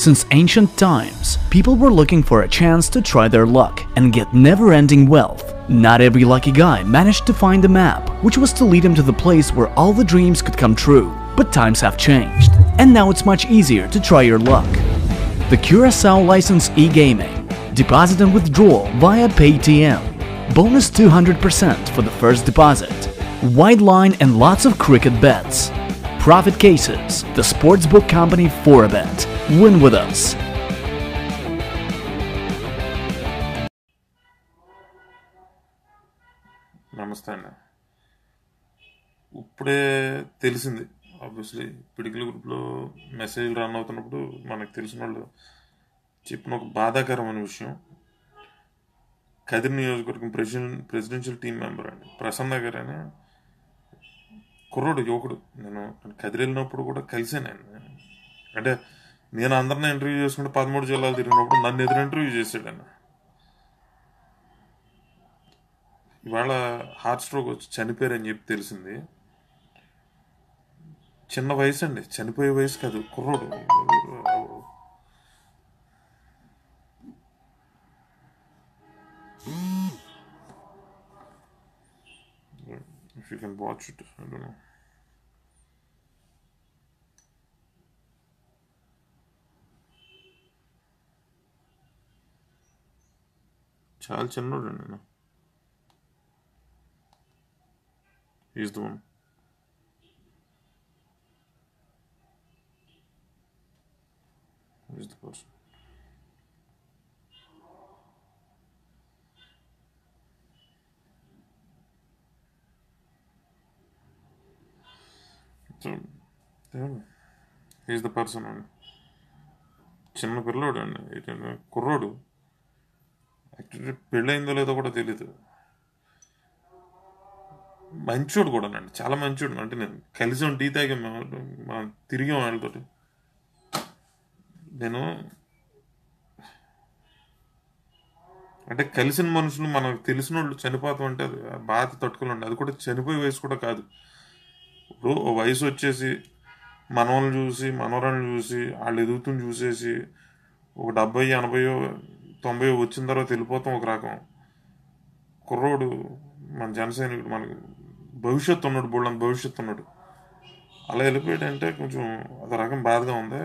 Since ancient times, people were looking for a chance to try their luck and get never-ending wealth. Not every lucky guy managed to find a map which was to lead him to the place where all the dreams could come true. But times have changed, and now it's much easier to try your luck. The Curaçao License e-Gaming. Deposit and withdrawal via Paytm. Bonus 200% for the first deposit. Wide line and lots of cricket bets. Profit cases. The sportsbook company Forabet. Win with us. నమస్తే అండి. ఇప్పుడే తెలిసింది, obviously పిడికిల గ్రూప్లో మెసేజ్లు run అవుతున్నప్పుడు మనకు తెలిసిన వాళ్ళు చెప్పిన ఒక బాధాకరమైన విషయం. కదిరి నియోజకవర్గం ప్రెసిడెన్షియల్ టీం మెంబర్ అండి ప్రసన్న గారు అని కుర్రోడు, యువకుడు. నేను కదిరి వెళ్ళినప్పుడు కూడా కలిసాను ఆయన. అంటే నేను అందరిని ఇంటర్వ్యూ చేసుకుంటే 13 జిల్లాలు తిరిగినప్పుడు నన్ను ఎదురు ఇంటర్వ్యూ చేశాడు ఆయన. ఇవాళ హార్ట్ స్ట్రోక్ వచ్చి చనిపోయారని చెప్పి తెలిసింది. చిన్న వయసు అండి, చనిపోయే వయసు కాదు, కుర్రోడు. If you can watch it, I don't know. చాలా చిన్నోడు నేను. He's the one. He's the person. So, he's the person అండి. చిన్న పిల్లోడు అండి, కుర్రోడు. యాక్చువల్లీ పెళ్ళయిందో లేదో కూడా తెలీదు. మంచోడు కూడా అండి, చాలా మంచోడు. అంటే నేను కలిసాం, టీ తాగాం, మనం తిరిగాం వాళ్ళతోటి. నేను అంటే కలిసిన మనుషులు, మనకు తెలిసిన వాళ్ళు చనిపోతాం అంటే అది బాధ తట్టుకోలేండి. అది కూడా చనిపోయే వయసు కూడా కాదు. ఇప్పుడు ఓ వయసు వచ్చేసి మనవాళ్ళని చూసి, మనవరాళ్ళని చూసి, వాళ్ళు ఎదుగుతుని చూసేసి ఒక 70, 80, 90 వచ్చిన తర్వాత వెళ్ళిపోతాం ఒక రకం. కుర్రోడు మన జనసైనికుడు, మనకు భవిష్యత్తు ఉన్నాడు, బోళ్ళంత భవిష్యత్తు ఉన్నాడు. అలా వెళ్ళిపోయాడంటే కొంచెం ఒక రకం బాధగా ఉంది.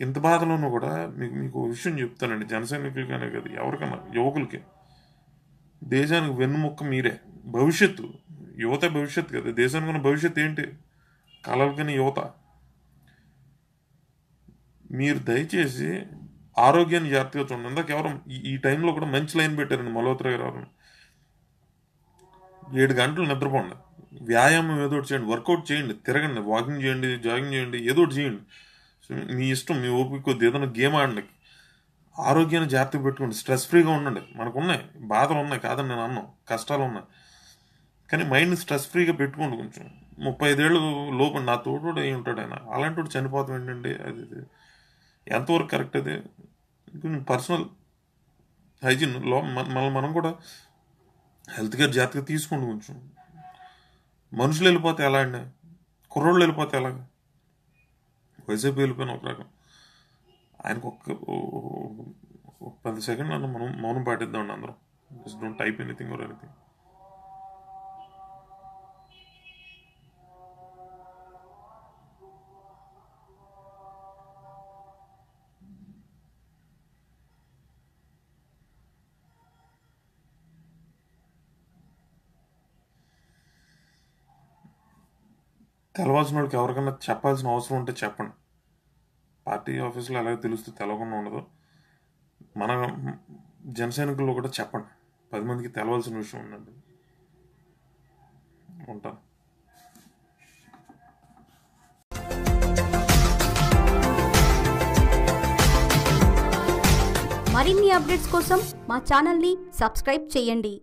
ఇంత బాధలోనూ కూడా మీకు విషయం చెప్తానండి. జనసైనికులకనే కాదు, ఎవరికన్నా యువకులకి, దేశానికి వెన్నుముక్క మీరే. భవిష్యత్తు, యువత భవిష్యత్తు కదా. దేశానికి ఉన్న భవిష్యత్తు ఏంటి? కలవకని యువత. మీరు దయచేసి ఆరోగ్యాన్ని జాగ్రత్తగా చూడండి. ఇందాక ఎవరు ఈ టైంలో కూడా మంచి లైన్ పెట్టారండి, మల్హోత్రా గారు. 7 గంటలు నిద్రపోండి, వ్యాయామం ఏదో ఒకటి చేయండి, వర్కౌట్ చేయండి, తిరగండి, వాకింగ్ చేయండి, జాగింగ్ చేయండి, ఏదో ఒకటి చేయండి. మీ ఇష్టం, మీ ఓపిక కొద్ది ఏదైనా గేమ్ ఆడండి. ఆరోగ్యాన్ని జాగ్రత్తగా పెట్టుకోండి, స్ట్రెస్ ఫ్రీగా ఉండండి. మనకున్నాయి బాధలు ఉన్నాయి కాదని నేను అన్నాను, కష్టాలు ఉన్నాయి, కానీ మైండ్ స్ట్రెస్ ఫ్రీగా పెట్టుకోండి. కొంచెం 35 ఏళ్ళు లోపు నా తోడు అయి ఉంటాడు ఆయన. అలాంటి వాడు చనిపోతాం ఏంటండి? అది ఎంతవరకు కరెక్ట్? అది కొంచెం పర్సనల్ హైజీన్ మనం కూడా హెల్త్ కేర్ జాగ్రత్తగా తీసుకోండి. కొంచెం మనుషులు వెళ్ళిపోతే ఎలా అండి? కుర్రోళ్ళు వెళ్ళిపోతే ఎలాగా? వైసీపీ వెళ్ళిపోయిన ఒక రకం. ఆయనకు ఒక 10 సెకండ్లు అన్న మనం మౌనం పాటిద్దామండి అందరం. Just don't type anything or anything. తెలవాల్సిన వాడికి ఎవరికైనా చెప్పాల్సిన అవసరం ఉంటే చెప్పండి. పార్టీ ఆఫీసులో ఎలాగో తెలుస్తే తెలవకుండా ఉండదు. మన జనసైనికుల్లో కూడా చెప్పండి, 10 మందికి తెలవాల్సిన విషయం ఉందండి. ఉంటాను. మరిన్ని అప్డేట్స్ కోసం మా ఛానల్ని సబ్స్క్రైబ్ చేయండి.